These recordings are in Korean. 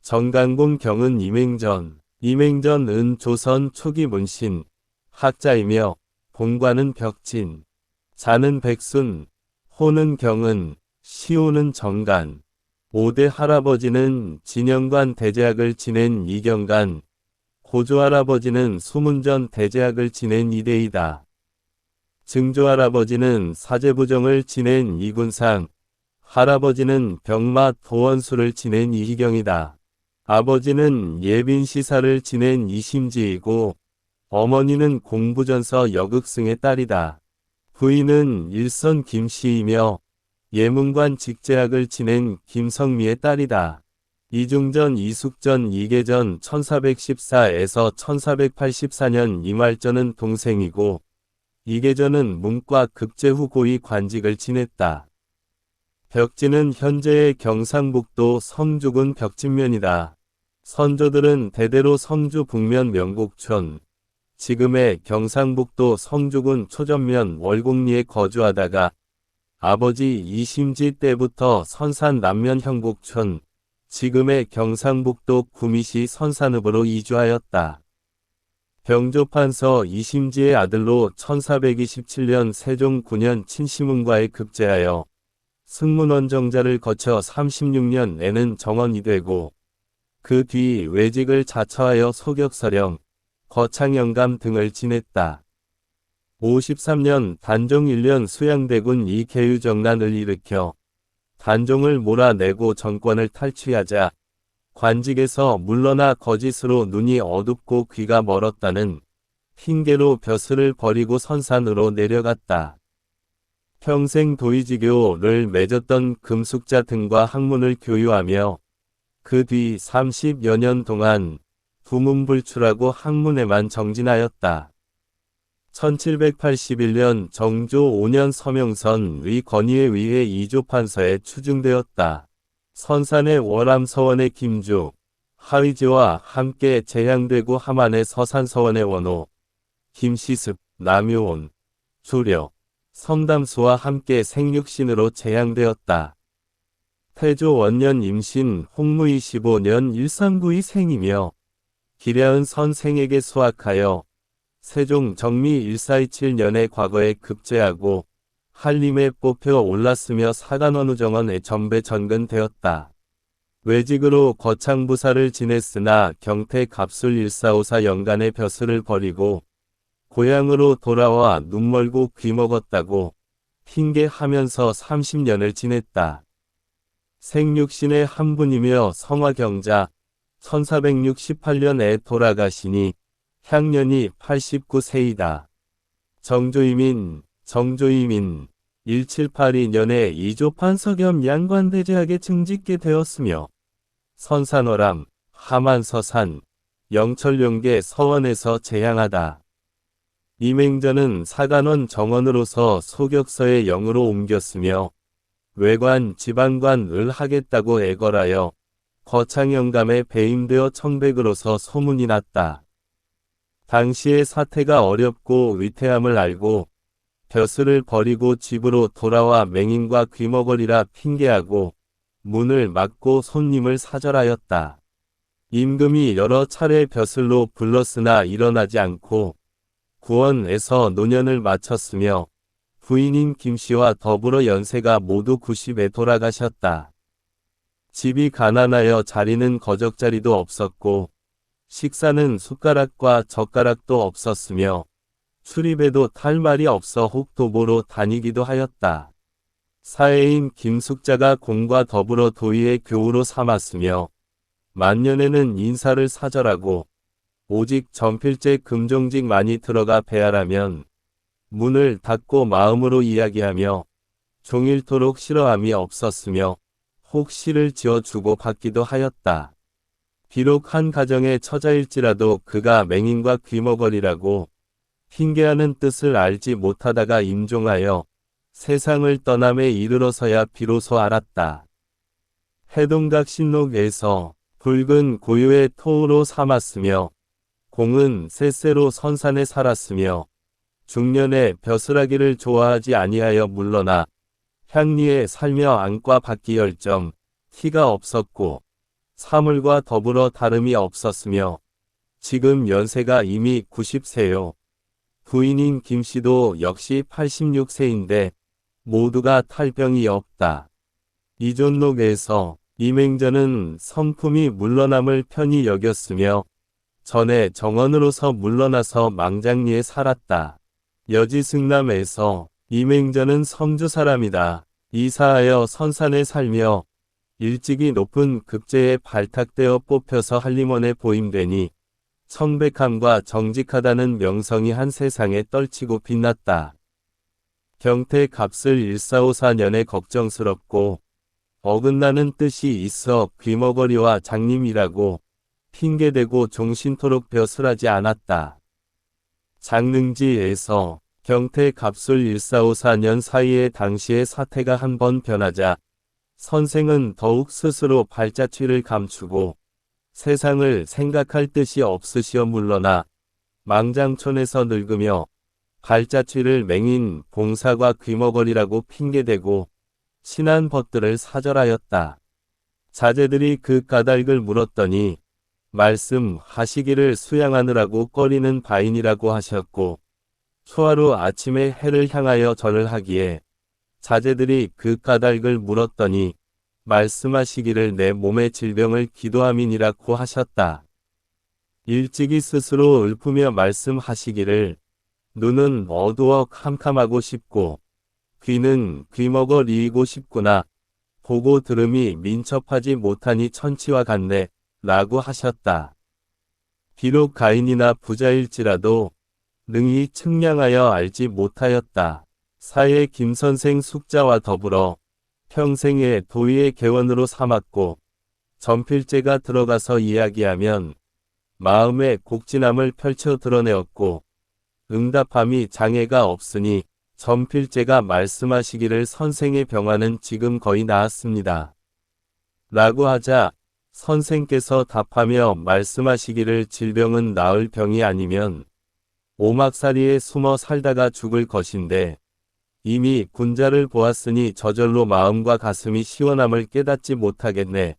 정간공 경은 이맹전. 이맹전은 조선 초기 문신, 학자이며 본관은 벽진, 자는 백순, 호는 경은, 시호는 정간. 5대 할아버지는 진영관 대제학을 지낸 이경간, 고조할아버지는 소문전 대제학을 지낸 이대이다. 증조할아버지는 사제부정을 지낸 이군상, 할아버지는 병마 도원수를 지낸 이희경이다. 아버지는 예빈시사를 지낸 이심지이고 어머니는 공부전서 여극승의 딸이다. 부인은 일선 김씨이며 예문관 직제학을 지낸 김성미의 딸이다. 이중전 이숙전 이계전 1414에서 1484년 이말전은 동생이고 이계전은 문과 급제후 고위 관직을 지냈다. 벽진은 현재의 경상북도 성주군 벽진면이다. 선조들은 대대로 성주 북면 명곡촌, 지금의 경상북도 성주군 초전면 월곡리에 거주하다가 아버지 이심지 때부터 선산 남면 형곡촌, 지금의 경상북도 구미시 선산읍으로 이주하였다. 병조판서 이심지의 아들로 1427년 세종 9년 친시문과에 급제하여 승문원정자를 거쳐 36년에는 정원이 되고 그 뒤 외직을 자처하여 소격서령, 거창영감 등을 지냈다. 53년 단종 1년 수양대군 이계유정난을 일으켜 단종을 몰아내고 정권을 탈취하자 관직에서 물러나 거짓으로 눈이 어둡고 귀가 멀었다는 핑계로 벼슬을 버리고 선산으로 내려갔다. 평생 도의지교를 맺었던 금숙자 등과 학문을 교유하며 그 뒤 30여 년 동안 두문불출하고 학문에만 정진하였다. 1781년 정조 5년 서명선의 건의에 의해 이조판서에 추증되었다. 선산의 월암서원의 김주, 하의지와 함께 재향되고 함안의 서산서원의 원호, 김시습, 남효온, 조려, 성담수와 함께 생육신으로 재향되었다. 태조 원년 임신 홍무이 15년 139이 생이며 기랴은 선생에게 수학하여 세종 정미 1427년에 과거에 급제하고 한림에 뽑혀 올랐으며 사간원우정원에 전배 전근되었다. 외직으로 거창부사를 지냈으나 경태 갑술 1454 연간의 벼슬을 버리고 고향으로 돌아와 눈멀고 귀먹었다고 핑계하면서 30년을 지냈다. 생육신의 한 분이며 성화경자 1468년에 돌아가시니 향년이 89세이다. 정조이민 1782년에 이조판서 겸 양관대제학에 증직게 되었으며 선산어람, 함안서산, 영철용계 서원에서 재향하다. 이맹전은 사간원 정원으로서 소격서의 영으로 옮겼으며 외관 지방관을 하겠다고 애걸하여 거창영감에 배임되어 청백으로서 소문이 났다. 당시의 사태가 어렵고 위태함을 알고 벼슬을 버리고 집으로 돌아와 맹인과 귀머거리라 핑계하고 문을 막고 손님을 사절하였다. 임금이 여러 차례 벼슬로 불렀으나 일어나지 않고 구원에서 노년을 마쳤으며 부인인 김씨와 더불어 연세가 모두 90에 돌아가셨다. 집이 가난하여 자리는 거적자리도 없었고 식사는 숟가락과 젓가락도 없었으며 출입에도 탈 말이 없어 혹도보로 다니기도 하였다. 사해인 김숙자가 공과 더불어 도의의 교우로 삼았으며 만년에는 인사를 사절하고 오직 전필제 금종직만이 들어가 배하라면 문을 닫고 마음으로 이야기하며 종일토록 싫어함이 없었으며 혹 시를 지어주고 받기도 하였다. 비록 한 가정의 처자일지라도 그가 맹인과 귀머거리라고 핑계하는 뜻을 알지 못하다가 임종하여 세상을 떠남에 이르러서야 비로소 알았다. 해동각 신록에서 붉은 고유의 토우로 삼았으며 공은 셋세로 선산에 살았으며 중년에 벼슬하기를 좋아하지 아니하여 물러나 향리에 살며 안과 받기 열정, 티가 없었고 사물과 더불어 다름이 없었으며 지금 연세가 이미 90세요. 부인인 김씨도 역시 86세인데 모두가 탈병이 없다. 이존록에서 이맹전은 성품이 물러남을 편히 여겼으며 전에 정원으로서 물러나서 망장리에 살았다. 여지승남에서 이맹전은 성주 사람이다. 이사하여 선산에 살며 일찍이 높은 급제에 발탁되어 뽑혀서 한림원에 보임되니 청백함과 정직하다는 명성이 한 세상에 떨치고 빛났다. 경태 값을 1454년에 걱정스럽고 어긋나는 뜻이 있어 귀머거리와 장님이라고 핑계대고 종신토록 벼슬하지 않았다. 장능지에서 경태 갑술 1454년 사이에 당시의 사태가 한 번 변하자 선생은 더욱 스스로 발자취를 감추고 세상을 생각할 뜻이 없으시어 물러나 망장촌에서 늙으며 발자취를 맹인 봉사과 귀머거리라고 핑계대고 신한 벗들을 사절하였다. 자제들이 그 까닭을 물었더니 말씀하시기를 수양하느라고 꺼리는 바인이라고 하셨고 초하루 아침에 해를 향하여 절을 하기에 자제들이 그 까닭을 물었더니 말씀하시기를 내 몸의 질병을 기도함이니라고 하셨다. 일찍이 스스로 읊으며 말씀하시기를 눈은 어두워 캄캄하고 싶고 귀는 귀먹어 리이고 싶구나. 보고 들음이 민첩하지 못하니 천치와 같네. 라고 하셨다. 비록 가인이나 부자일지라도 능히 측량하여 알지 못하였다. 사회 김선생 숙자와 더불어 평생에 도의의 개원으로 삼았고 전필제가 들어가서 이야기하면 마음의 곡진함을 펼쳐 드러내었고 응답함이 장애가 없으니 전필제가 말씀하시기를 선생의 병화는 지금 거의 나았습니다. 라고 하자 선생께서 답하며 말씀하시기를 질병은 나을 병이 아니면 오막살이에 숨어 살다가 죽을 것인데 이미 군자를 보았으니 저절로 마음과 가슴이 시원함을 깨닫지 못하겠네.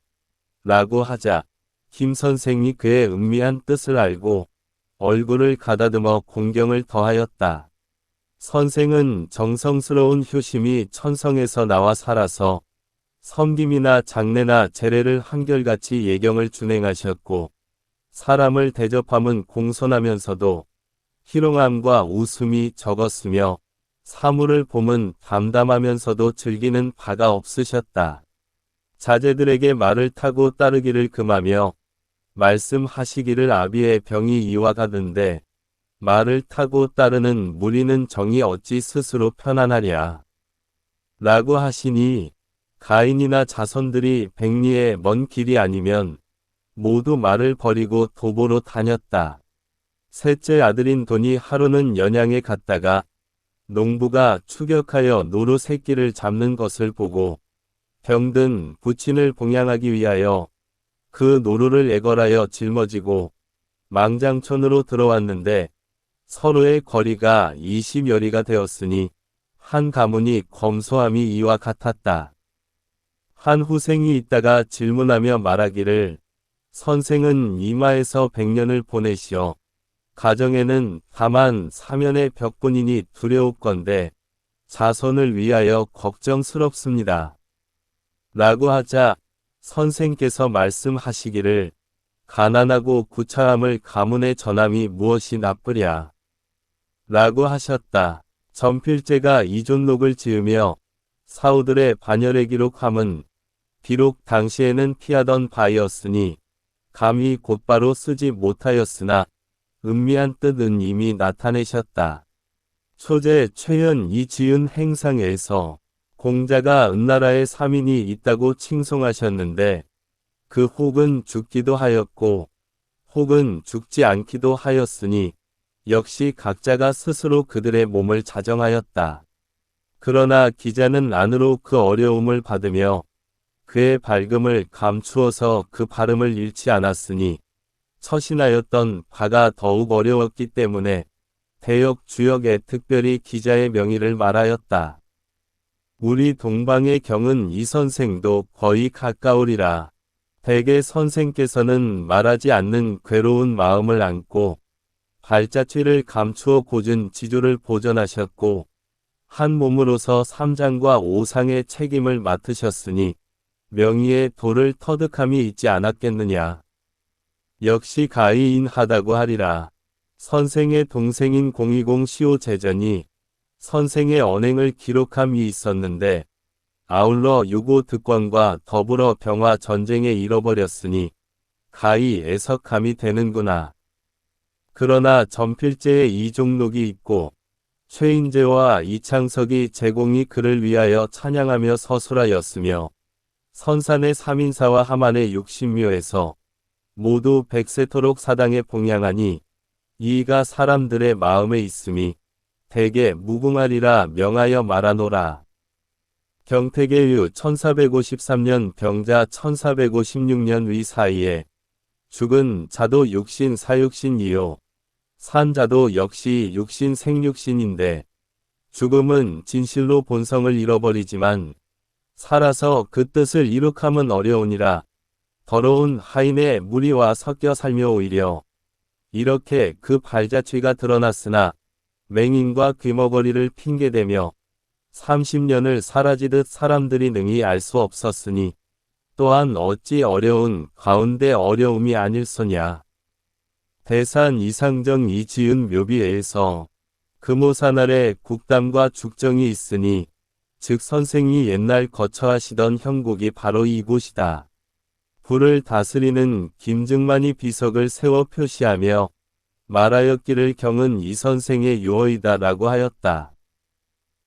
라고 하자 김 선생이 그의 은미한 뜻을 알고 얼굴을 가다듬어 공경을 더하였다. 선생은 정성스러운 효심이 천성에서 나와 살아서 섬김이나 장례나 제례를 한결같이 예경을 준행하셨고 사람을 대접함은 공손하면서도 희롱함과 웃음이 적었으며 사물을 봄은 담담하면서도 즐기는 바가 없으셨다. 자제들에게 말을 타고 따르기를 금하며 말씀하시기를 아비의 병이 이와 같은데 말을 타고 따르는 무리는 정이 어찌 스스로 편안하랴. 라고 하시니 가인이나 자손들이 백리의 먼 길이 아니면 모두 말을 버리고 도보로 다녔다. 셋째 아들인 돈이 하루는 연양에 갔다가 농부가 추격하여 노루 새끼를 잡는 것을 보고 병든 부친을 봉양하기 위하여 그 노루를 애걸하여 짊어지고 망장촌으로 들어왔는데 서로의 거리가 20여리가 되었으니 한 가문이 검소함이 이와 같았다. 한 후생이 있다가 질문하며 말하기를 선생은 이마에서 100년을 보내시어 가정에는 다만 사면의 벽뿐이니 두려웠건대 자손을 위하여 걱정스럽습니다. 라고 하자 선생께서 말씀하시기를 가난하고 구차함을 가문에 전함이 무엇이 나쁘랴. 라고 하셨다. 전필제가 이존록을 지으며 사후들의 반열에 기록함은 비록 당시에는 피하던 바이었으니 감히 곧바로 쓰지 못하였으나 은미한 뜻은 이미 나타내셨다. 초제 최현이 지은 행상에서 공자가 은나라에 3인이 있다고 칭송하셨는데 그 혹은 죽기도 하였고 혹은 죽지 않기도 하였으니 역시 각자가 스스로 그들의 몸을 자정하였다. 그러나 기자는 안으로 그 어려움을 받으며 그의 밝음을 감추어서 그 발음을 잃지 않았으니 처신하였던 바가 더욱 어려웠기 때문에 대역 주역에 특별히 기자의 명의를 말하였다. 우리 동방의 경은 이 선생도 거의 가까우리라. 대개 선생께서는 말하지 않는 괴로운 마음을 안고 발자취를 감추어 고준 지조를 보전하셨고 한 몸으로서 3장과 5상의 책임을 맡으셨으니 명의의 도를 터득함이 있지 않았겠느냐. 역시 가이인하다고 하리라. 선생의 동생인 020 시오 제전이 선생의 언행을 기록함이 있었는데 아울러 유고 득권과 더불어 병화 전쟁에 잃어버렸으니 가히 애석함이 되는구나. 그러나 전필제에 이종록이 있고 최인재와 이창석이 제공이 그를 위하여 찬양하며 서술하였으며 선산의 3인사와 하만의 60묘에서 모두 100세토록 사당에 봉양하니 이가 사람들의 마음에 있음이 대개 무궁하리라 명하여 말하노라. 경태계유 1453년 병자 1456년 위 사이에 죽은 자도 육신 사육신이요 산 자도 역시 육신 생육신인데 죽음은 진실로 본성을 잃어버리지만 살아서 그 뜻을 이룩함은 어려우니라. 더러운 하인의 무리와 섞여 살며 오히려 이렇게 그 발자취가 드러났으나 맹인과 귀머거리를 핑계대며 30년을 사라지듯 사람들이 능히 알 수 없었으니 또한 어찌 어려운 가운데 어려움이 아닐소냐. 대산 이상정 이지은 묘비에서 금오산 아래 국담과 죽정이 있으니 즉 선생이 옛날 거처하시던 형국이 바로 이곳이다. 불을 다스리는 김증만이 비석을 세워 표시하며 말하였기를 경은 이 선생의 유어이다 라고 하였다.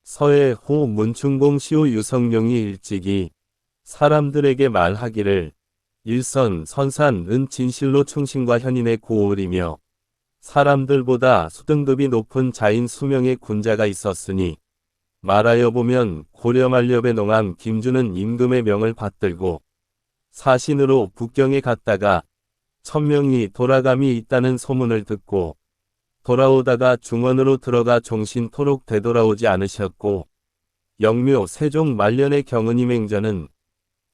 서해 호 문충공 시호 유성룡이 일찍이 사람들에게 말하기를 일선 선산은 진실로 충신과 현인의 고을이며 사람들보다 수등급이 높은 자인 수명의 군자가 있었으니 말하여 보면 고려만렵의 농암 김주는 임금의 명을 받들고 사신으로 북경에 갔다가 1000명이 돌아감이 있다는 소문을 듣고 돌아오다가 중원으로 들어가 종신토록 되돌아오지 않으셨고 영묘 세종 말년의 경은이맹전은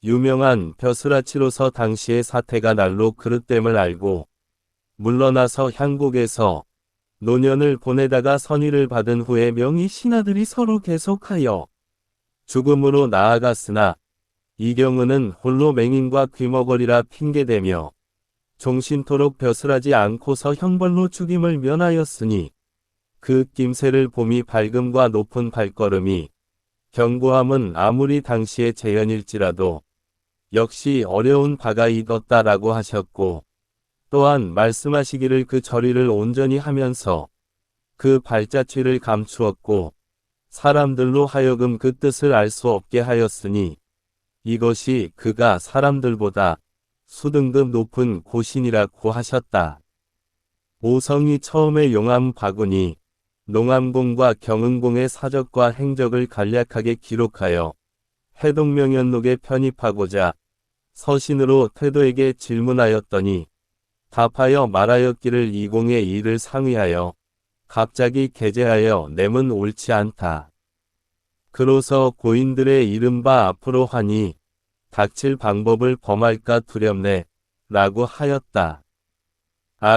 유명한 벼슬아치로서 당시의 사태가 날로 그릇됨을 알고 물러나서 향국에서 노년을 보내다가 선위를 받은 후에 명의 신하들이 서로 계속하여 죽음으로 나아갔으나 이경은은 홀로 맹인과 귀머거리라 핑계대며 종신토록 벼슬하지 않고서 형벌로 죽임을 면하였으니 그 낌새를 봄이 밝음과 높은 발걸음이 견고함은 아무리 당시의 재현일지라도 역시 어려운 바가 있었다라고 하셨고 또한 말씀하시기를 그 절의를 온전히 하면서 그 발자취를 감추었고 사람들로 하여금 그 뜻을 알 수 없게 하였으니 이것이 그가 사람들보다 수등급 높은 고신이라고 하셨다. 오성이 처음에 용암 바구니, 농암공과 경은공의 사적과 행적을 간략하게 기록하여 해동명연록에 편입하고자 서신으로 태도에게 질문하였더니 답하여 말하였기를 이공의 일을 상의하여 갑자기 게재하여 내면 옳지 않다. 그로서 고인들의 이른바 앞으로 하니 닥칠 방법을 범할까 두렵네 라고 하였다.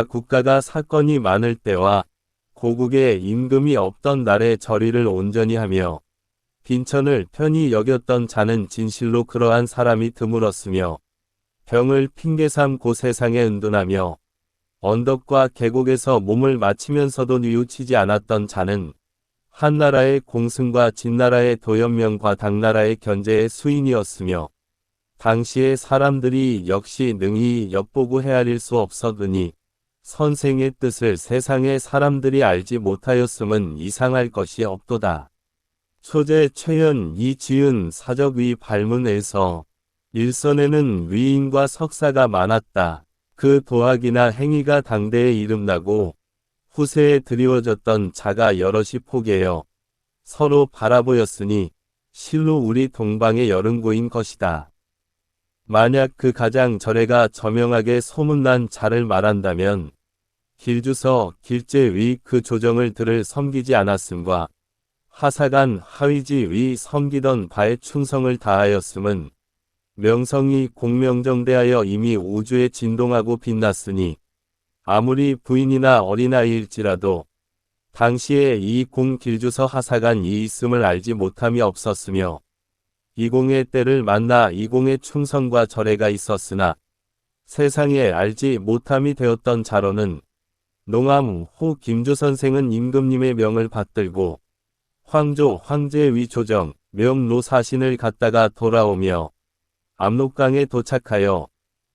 국가가 사건이 많을 때와 고국에 임금이 없던 날에 절의를 온전히 하며 빈천을 편히 여겼던 자는 진실로 그러한 사람이 드물었으며 병을 핑계삼고 세상에 은둔하며 언덕과 계곡에서 몸을 맞추면서도 뉘우치지 않았던 자는 한나라의 공승과 진나라의 도연명과 당나라의 견제의 수인이었으며 당시의 사람들이 역시 능히 엿보고 헤아릴 수 없었으니 선생의 뜻을 세상의 사람들이 알지 못하였음은 이상할 것이 없도다. 초제 최연 이지은 사적위 발문에서 일선에는 위인과 석사가 많았다. 그 도학이나 행위가 당대에 이름나고 후세에 드리워졌던 자가 여럿이 포개여 서로 바라보였으니 실로 우리 동방의 여름고인 것이다. 만약 그 가장 절에가 저명하게 소문난 자를 말한다면 길주서 길제 위 그 조정을 들을 섬기지 않았음과 하사간 하위지 위 섬기던 바에 충성을 다하였음은 명성이 공명정대하여 이미 우주에 진동하고 빛났으니 아무리 부인이나 어린아이일지라도 당시에 이 공 길주서 하사관이 있음을 알지 못함이 없었으며 이공의 때를 만나 이공의 충성과 절해가 있었으나 세상에 알지 못함이 되었던 자로는 농암 호 김조 선생은 임금님의 명을 받들고 황조 황제 위조정 명로 사신을 갖다가 돌아오며 압록강에 도착하여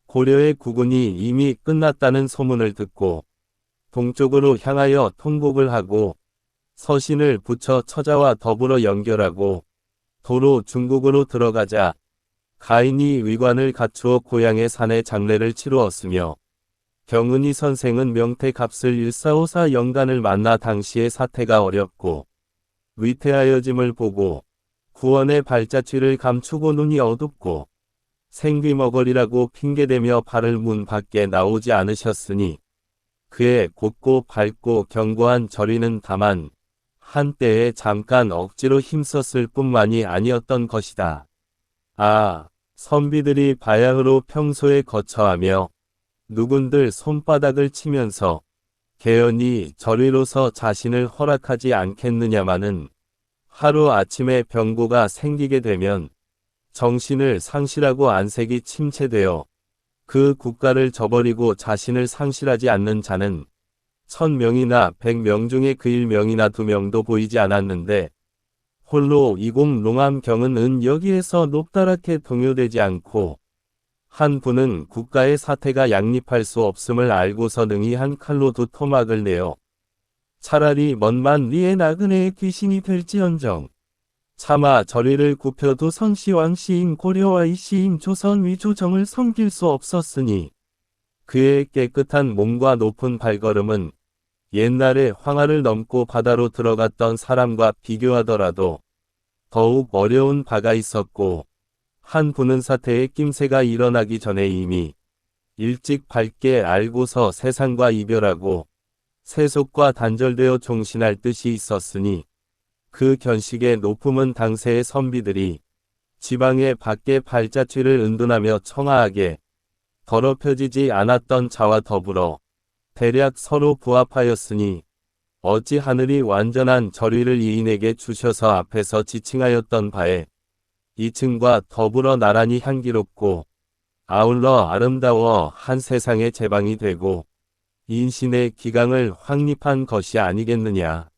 고려의 구군이 이미 끝났다는 소문을 듣고 동쪽으로 향하여 통곡을 하고 서신을 붙여 처자와 더불어 연결하고 도로 중국으로 들어가자 가인이 위관을 갖추어 고향의 산에 장례를 치루었으며 경은이 선생은 명태 갑슬 1454 영간을 만나 당시의 사태가 어렵고 위태하여짐을 보고 구원의 발자취를 감추고 눈이 어둡고 생귀머거리라고 핑계대며 발을 문 밖에 나오지 않으셨으니 그의 곧고 밝고 견고한 절이는 다만 한때에 잠깐 억지로 힘썼을 뿐만이 아니었던 것이다. 아, 선비들이 바야흐로 평소에 거처하며 누군들 손바닥을 치면서 개연히 절위로서 자신을 허락하지 않겠느냐마는 하루아침에 병고가 생기게 되면 정신을 상실하고 안색이 침체되어 그 국가를 저버리고 자신을 상실하지 않는 자는 1000명이나 100명 중에 그 1명이나 2명도 보이지 않았는데 홀로 이공 농암경은 은 여기에서 높다랗게 동요되지 않고 한 분은 국가의 사태가 양립할 수 없음을 알고서 능히 한 칼로 두 토막을 내어 차라리 먼만 리의 나그네의 귀신이 될지언정 차마 절위를 굽혀도 선시왕 시인 고려와의 시인 조선 위조정을 섬길 수 없었으니 그의 깨끗한 몸과 높은 발걸음은 옛날에 황하를 넘고 바다로 들어갔던 사람과 비교하더라도 더욱 어려운 바가 있었고 한 분은 사태의 낌새가 일어나기 전에 이미 일찍 밝게 알고서 세상과 이별하고 세속과 단절되어 종신할 뜻이 있었으니 그 견식의 높음은 당세의 선비들이 지방의 밖에 발자취를 은둔하며 청아하게 더럽혀지지 않았던 자와 더불어 대략 서로 부합하였으니 어찌 하늘이 완전한 절위를 이인에게 주셔서 앞에서 지칭하였던 바에 이층과 더불어 나란히 향기롭고 아울러 아름다워 한 세상의 제방이 되고 인신의 기강을 확립한 것이 아니겠느냐.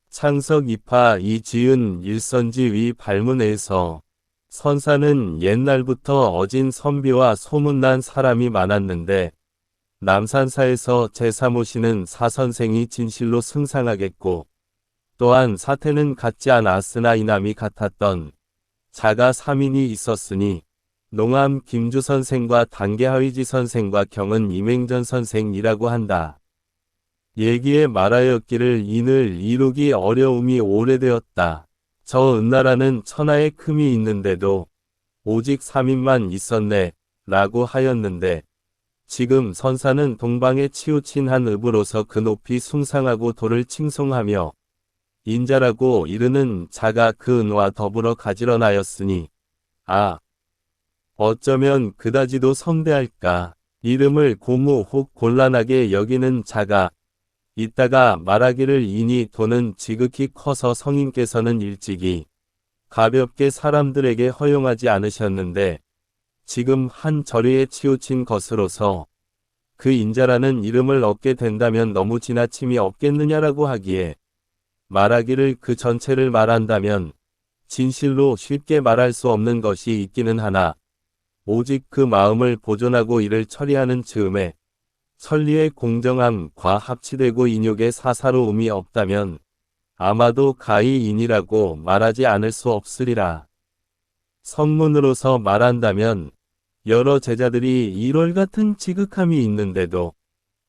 창석 이파 이지은 일선지 위 발문에서 선사는 옛날부터 어진 선비와 소문난 사람이 많았는데 남산사에서 제사 모시는 사선생이 진실로 승상하겠고 또한 사태는 같지 않았으나 이남이 같았던 자가 3인이 있었으니 농암 김주 선생과 단계하위지 선생과 경은 이맹전 선생이라고 한다. 얘기에 말하였기를 이를 이루기 어려움이 오래되었다. 저 은나라는 천하의 큼이 있는데도 오직 3인만 있었네 라고 하였는데 지금 선사는 동방에 치우친 한 읍으로서 그 높이 숭상하고 도를 칭송하며 인자라고 이르는 자가 그 은과 더불어 가지런하였으니 아 어쩌면 그다지도 성대할까. 이름을 고무 혹 곤란하게 여기는 자가 있다가 말하기를 이니 도는 지극히 커서 성인께서는 일찍이 가볍게 사람들에게 허용하지 않으셨는데 지금 한 절위에 치우친 것으로서 그 인자라는 이름을 얻게 된다면 너무 지나침이 없겠느냐라고 하기에 말하기를 그 전체를 말한다면 진실로 쉽게 말할 수 없는 것이 있기는 하나 오직 그 마음을 보존하고 이를 처리하는 즈음에 천리의 공정함과 합치되고 인욕의 사사로움이 없다면 아마도 가히인이라고 말하지 않을 수 없으리라. 성문으로서 말한다면 여러 제자들이 일월 같은 지극함이 있는데도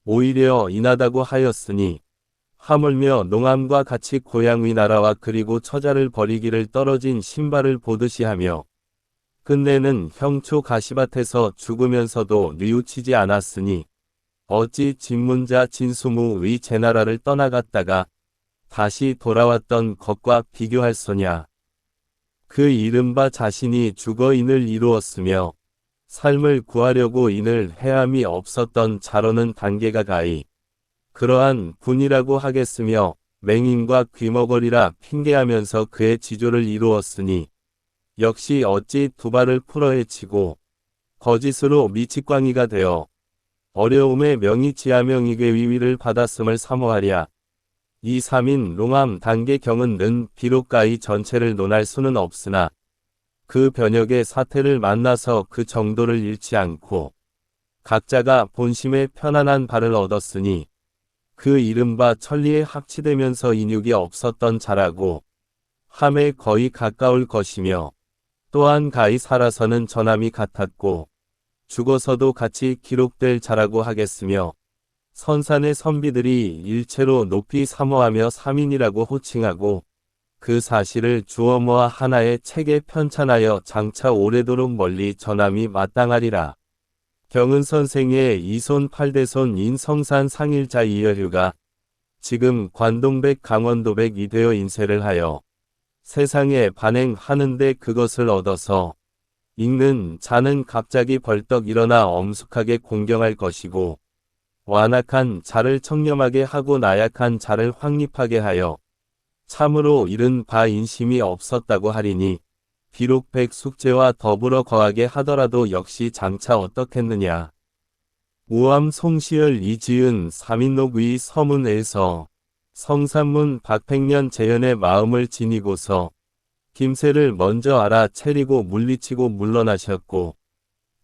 오히려 인하다고 하였으니 하물며 농암과 같이 고향 위나라와 그리고 처자를 버리기를 떨어진 신발을 보듯이 하며 끝내는 형초 가시밭에서 죽으면서도 뉘우치지 않았으니 어찌 진문자 진수무의 제나라를 떠나갔다가 다시 돌아왔던 것과 비교할 소냐. 그 이른바 자신이 죽어 인을 이루었으며 삶을 구하려고 인을 해함이 없었던 자로는 단계가 가히 그러한 분이라고 하겠으며 맹인과 귀머거리라 핑계하면서 그의 지조를 이루었으니 역시 어찌 두 발을 풀어헤치고 거짓으로 미치광이가 되어 어려움의 명이 지하명익의 위위를 받았음을 사모하랴. 이 3인 롱함 단계 경은 비록 가히 전체를 논할 수는 없으나 그 변혁의 사태를 만나서 그 정도를 잃지 않고 각자가 본심의 편안한 바를 얻었으니 그 이른바 천리에 합치되면서 인육이 없었던 자라고 함에 거의 가까울 것이며 또한 가히 살아서는 전함이 같았고 죽어서도 같이 기록될 자라고 하겠으며 선산의 선비들이 일체로 높이 사모하며 삼인이라고 호칭하고 그 사실을 주어 모아 하나의 책에 편찬하여 장차 오래도록 멀리 전함이 마땅하리라. 경은 선생의 이손 8대손 인성산 상일자 이여휴가 지금 관동백 강원도백 이되어 인쇄를 하여 세상에 반행하는데 그것을 얻어서 읽는 자는 갑자기 벌떡 일어나 엄숙하게 공경할 것이고 완악한 자를 청렴하게 하고 나약한 자를 확립하게 하여 참으로 이른 바 인심이 없었다고 하리니 비록 백숙제와 더불어 거하게 하더라도 역시 장차 어떻겠느냐. 우암 송시열 이지은 삼인록의 서문에서 성산문 박팽년 재현의 마음을 지니고서 김새를 먼저 알아채리고 물리치고 물러나셨고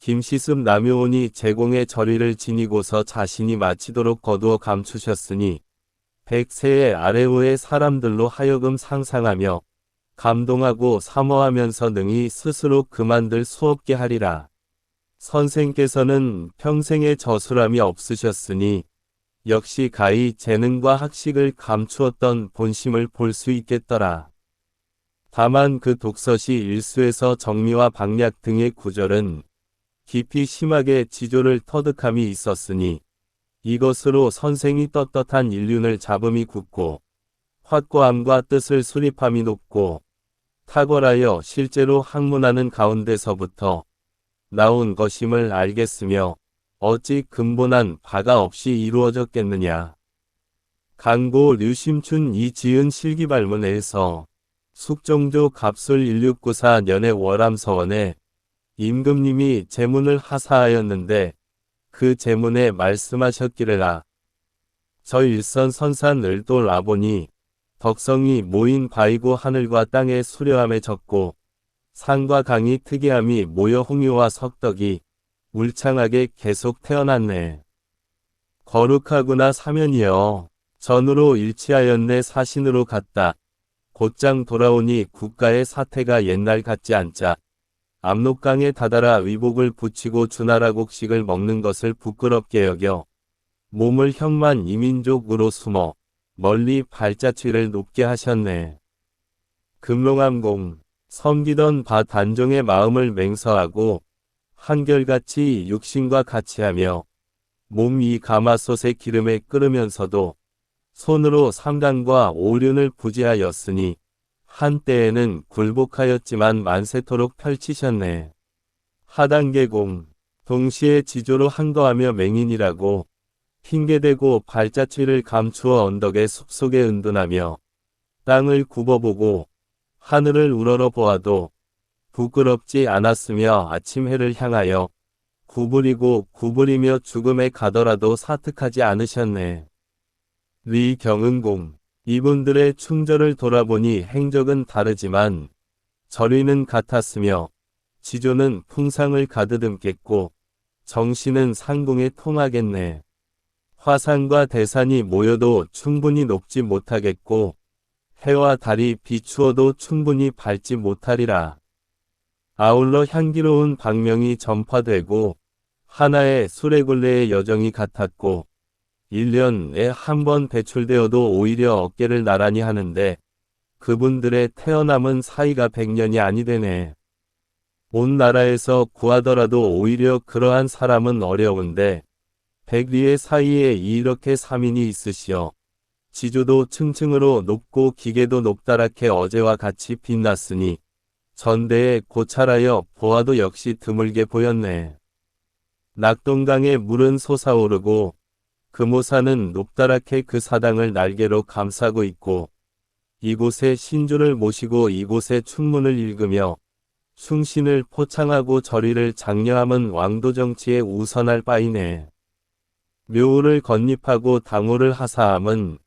김시습 남효온이 제공의 절위를 지니고서 자신이 마치도록 거두어 감추셨으니 백세의 아래우의 사람들로 하여금 상상하며 감동하고 사모하면서 능히 스스로 그만들 수 없게 하리라. 선생께서는 평생의 저술함이 없으셨으니 역시 가히 재능과 학식을 감추었던 본심을 볼 수 있겠더라. 다만 그 독서시 일수에서 정리와 박략 등의 구절은 깊이 심하게 지조를 터득함이 있었으니 이것으로 선생이 떳떳한 일륜을 잡음이 굳고 확고함과 뜻을 수립함이 높고 탁월하여 실제로 학문하는 가운데서부터 나온 것임을 알겠으며 어찌 근본한 바가 없이 이루어졌겠느냐. 강고 류심춘 이지은 실기발문에서 숙종조 갑술 1694년의 월암서원에 임금님이 제문을 하사하였는데 그 제문에 말씀하셨기를 저 일선 선산 을돌 아보니 덕성이 모인 바이고 하늘과 땅의 수려함에 졌고 산과 강이 특이함이 모여 홍유와 석덕이 울창하게 계속 태어났네. 거룩하구나 사면이여. 전으로 일치하였네 사신으로 갔다. 곧장 돌아오니 국가의 사태가 옛날 같지 않자 압록강에 다다라 의복을 붙이고 주나라 곡식을 먹는 것을 부끄럽게 여겨 몸을 형만 이민족으로 숨어 멀리 발자취를 높게 하셨네. 금롱암공 섬기던 바 단종의 마음을 맹서하고 한결같이 육신과 같이 하며 몸 이 가마솥의 기름에 끓으면서도 손으로 삼강과 오륜을 부지하였으니 한때에는 굴복하였지만 만세토록 펼치셨네. 하단계공 동시에 지조로 한거하며 맹인이라고 핑계대고 발자취를 감추어 언덕의 숲속에 은둔하며 땅을 굽어보고 하늘을 우러러보아도 부끄럽지 않았으며 아침 해를 향하여 구부리고 구부리며 죽음에 가더라도 사특하지 않으셨네. 리경은공 이분들의 충절을 돌아보니 행적은 다르지만 절위는 같았으며 지조는 풍상을 가드듬겠고 정신은 상궁에 통하겠네. 화산과 대산이 모여도 충분히 높지 못하겠고 해와 달이 비추어도 충분히 밟지 못하리라. 아울러 향기로운 박명이 전파되고 하나의 수레굴레의 여정이 같았고 1년에 한 번 배출되어도 오히려 어깨를 나란히 하는데 그분들의 태어남은 사이가 100년이 아니되네. 온 나라에서 구하더라도 오히려 그러한 사람은 어려운데 백리의 사이에 이렇게 3인이 있으시어 지조도 층층으로 높고 기계도 높다랗게 어제와 같이 빛났으니 전대에 고찰하여 보아도 역시 드물게 보였네. 낙동강의 물은 솟아오르고 금오산은 높다랗게 그 사당을 날개로 감싸고 있고 이곳에 신주를 모시고 이곳에 춘문을 읽으며 충신을 포창하고 절의를 장려함은 왕도 정치에 우선할 바이네. 묘우를 건립하고 당호를 하사함은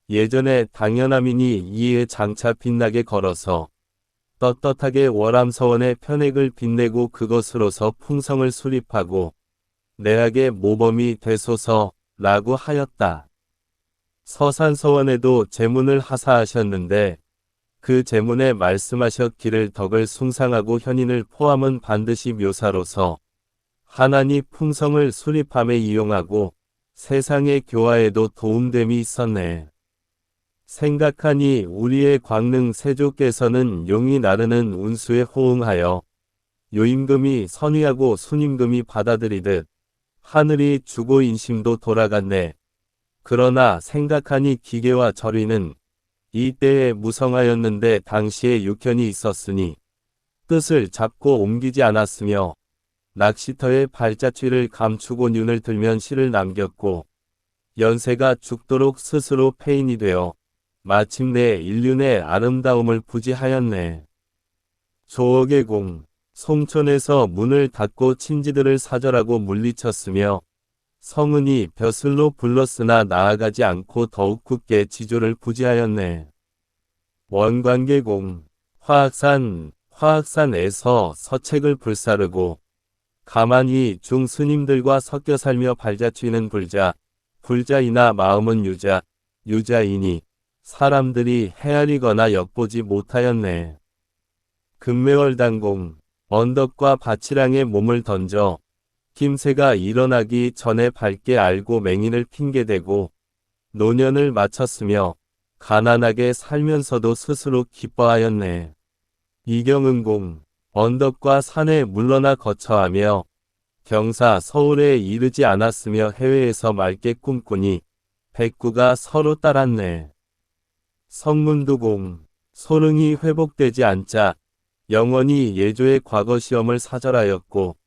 예전에 당연함이니 이에 장차 빛나게 걸어서 떳떳하게 월암서원의 편액을 빛내고 그것으로서 풍성을 수립하고 내학의 모범이 되소서 라고 하였다. 서산서원에도 제문을 하사하셨는데 그 제문에 말씀하셨기를 덕을 숭상하고 현인을 포함은 반드시 묘사로서 하나니 풍성을 수립함에 이용하고 세상의 교화에도 도움됨이 있었네. 생각하니 우리의 광릉 세조께서는 용이 나르는 운수에 호응하여 요임금이 선위하고 순임금이 받아들이듯 하늘이 주고 인심도 돌아갔네. 그러나 생각하니 기계와 절위는 이때에 무성하였는데 당시에 육현이 있었으니 뜻을 잡고 옮기지 않았으며 낚시터의 발자취를 감추고 눈을 들면 시를 남겼고 연세가 죽도록 스스로 폐인이 되어 마침내 인륜의 아름다움을 부지하였네. 조억의공 송촌에서 문을 닫고 친지들을 사절하고 물리쳤으며 성은이 벼슬로 불렀으나 나아가지 않고 더욱 굳게 지조를 부지하였네. 원광계공 화학산에서 서책을 불사르고 가만히 중스님들과 섞여 살며 발자취는 불자이나 마음은 유자이니 사람들이 헤아리거나 엿보지 못하였네. 금매월당공 언덕과 밭이랑에 몸을 던져 김새가 일어나기 전에 밝게 알고 맹인을 핑계대고 노년을 마쳤으며 가난하게 살면서도 스스로 기뻐하였네. 이경은공 언덕과 산에 물러나 거처하며 경사 서울에 이르지 않았으며 해외에서 맑게 꿈꾸니 백구가 서로 따랐네. 성문두공 소릉이 회복되지 않자 영원히 예조의 과거 시험을 사절하였고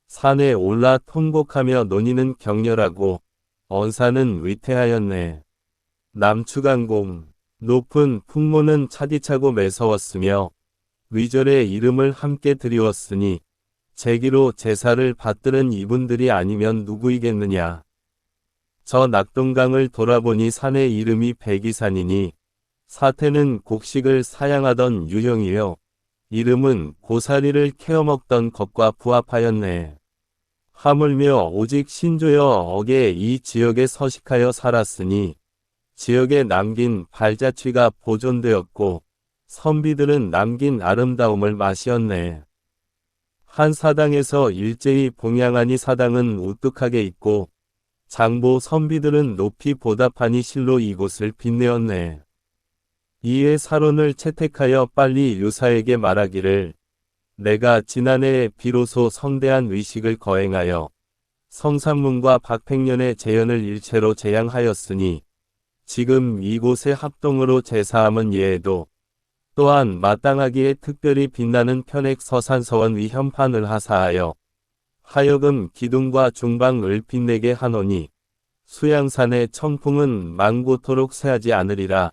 산에 올라 통곡하며 논의는 격렬하고 언사는 위태하였네. 남추강공 높은 풍모는 차디차고 매서웠으며 위절의 이름을 함께 드리웠으니 제기로 제사를 받들은 이분들이 아니면 누구이겠느냐. 저 낙동강을 돌아보니 산의 이름이 백이산이니 사태는 곡식을 사양하던 유형이요 이름은 고사리를 캐어먹던 것과 부합하였네. 하물며 오직 신조여 억에 이 지역에 서식하여 살았으니 지역에 남긴 발자취가 보존되었고 선비들은 남긴 아름다움을 마시었네. 한 사당에서 일제히 봉양하니 사당은 우뚝하게 있고 장보 선비들은 높이 보답하니 실로 이곳을 빛내었네. 이에 사론을 채택하여 빨리 유사에게 말하기를 내가 지난해에 비로소 성대한 의식을 거행하여 성삼문과 박팽년의 재연을 일체로 제양하였으니 지금 이곳의 합동으로 제사함은 예에도 또한 마땅하기에 특별히 빛나는 편액 서산서원 위 현판을 하사하여 하여금 기둥과 중방을 빛내게 하노니 수양산의 청풍은 망고토록 새하지 않으리라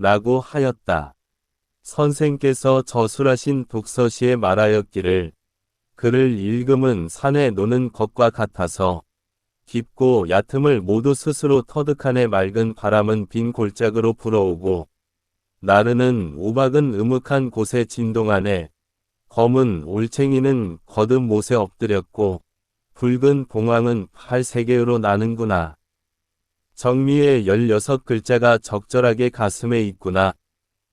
라고 하였다. 선생께서 저술하신 독서시에 말하였기를 그를 읽음은 산에 노는 것과 같아서 깊고 얕음을 모두 스스로 터득하네. 맑은 바람은 빈 골짜기로 불어오고 나르는 우박은 음흑한 곳에 진동하네. 검은 올챙이는 거듭 못에 엎드렸고 붉은 봉황은 팔 3개로 나는구나. 정미의 16글자가 적절하게 가슴에 있구나.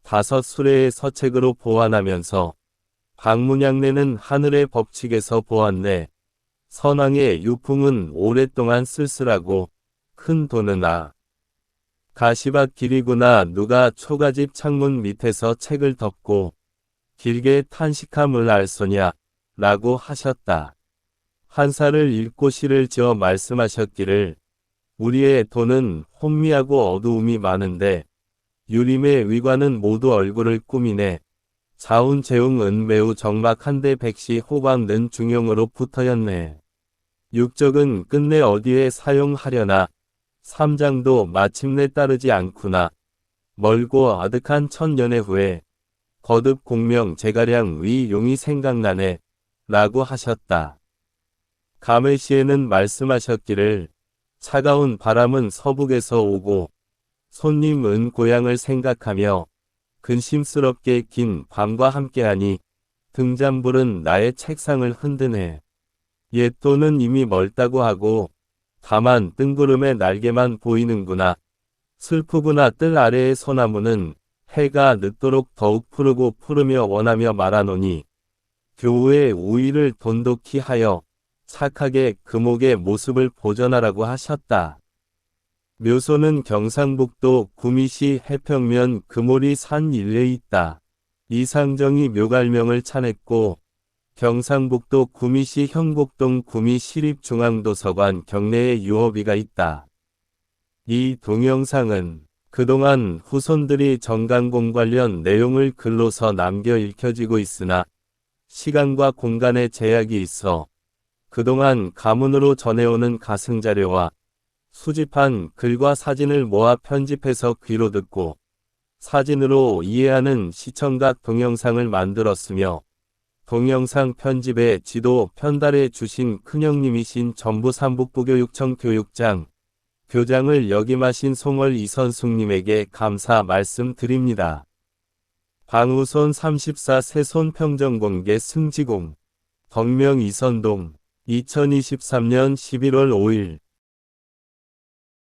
5 수레의 서책으로 보완하면서 박문양내는 하늘의 법칙에서 보았네. 선왕의 유풍은 오랫동안 쓸쓸하고 큰 도는아. 가시밭 길이구나. 누가 초가집 창문 밑에서 책을 덮고 길게 탄식함을 알소냐 라고 하셨다. 한사를 읽고 시를 지어 말씀하셨기를 우리의 도는 혼미하고 어두움이 많은데 유림의 위관은 모두 얼굴을 꾸미네. 자운제웅은 매우 적막한데 백시 호박는 중용으로 붙어였네. 육적은 끝내 어디에 사용하려나. 삼장도 마침내 따르지 않구나. 멀고 아득한 천년의 후에 거듭 공명 제가량의 용이 생각나네. 라고 하셨다. 가메시에는 말씀하셨기를 차가운 바람은 서북에서 오고 손님은 고향을 생각하며 근심스럽게 긴 밤과 함께하니 등잔불은 나의 책상을 흔드네. 옛도는 이미 멀다고 하고 다만 뜬구름의 날개만 보이는구나. 슬프구나. 뜰 아래의 소나무는 해가 늦도록 더욱 푸르고 푸르며 원하며 말하노니 교우의 우위를 돈독히 하여 착하게 금옥의 모습을 보전하라고 하셨다. 묘소는 경상북도 구미시 해평면 금오리 산 일레에 있다. 이상정이 묘갈명을 차냈고 경상북도 구미시 형곡동 구미시립중앙도서관 경내에 유허비가 있다. 이 동영상은 그동안 후손들이 정간공 관련 내용을 글로서 남겨 읽혀지고 있으나 시간과 공간의 제약이 있어 그동안 가문으로 전해오는 가승자료와 수집한 글과 사진을 모아 편집해서 귀로 듣고 사진으로 이해하는 시청각 동영상을 만들었으며 동영상 편집에 지도 편달해 주신 큰형님이신 전부 삼북부교육청 교육장, 교장을 역임하신 송월 이선숙님에게 감사 말씀드립니다. 방우손 34 세손 평정공개 승지공 덕명 이선동 2023년 11월 5일